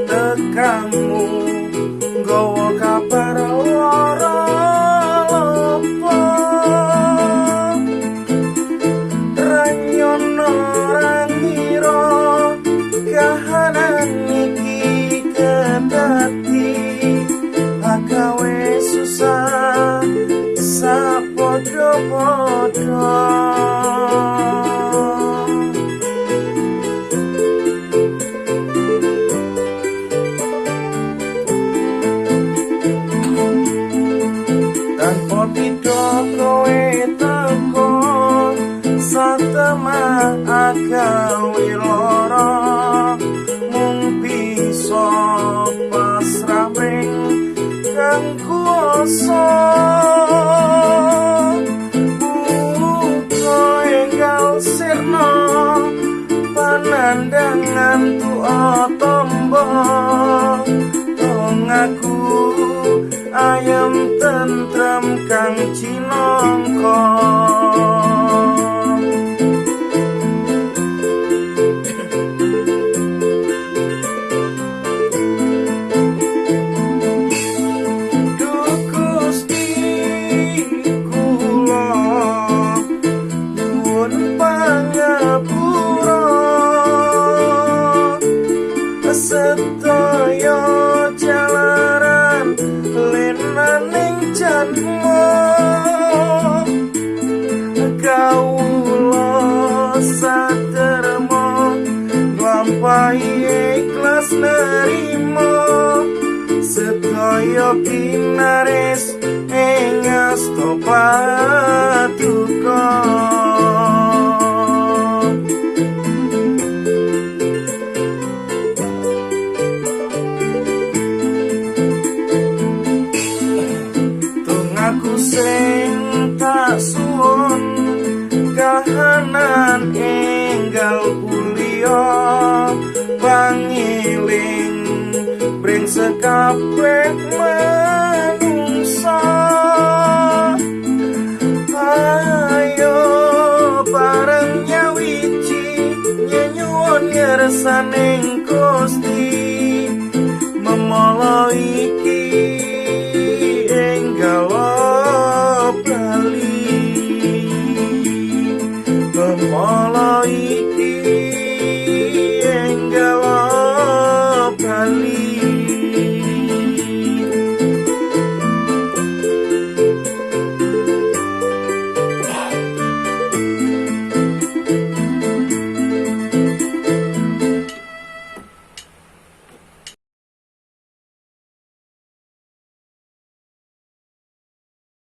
tekamu nggawa kabar lara lopo ranyono rangira kahanan iki kedati agawe susah sapodo-podo tanpa pido kowe teko satemah agawe lara mung bisa pasrah ring kang kuasa sirna panandangan tuwa tombo ngaku ayam tentrem kang cinangka sedaya jalaran lenaning janmo kawula sadermo nglampahi ikhlas nerimo sedaya pinaris ing asta paduka sing tak suwun kahanan enggal kuliya pangiling bring sekabeh manungsa ayo bareng nyawiji nyenyuwun ngersaning Gusti memala iki enggal memala iki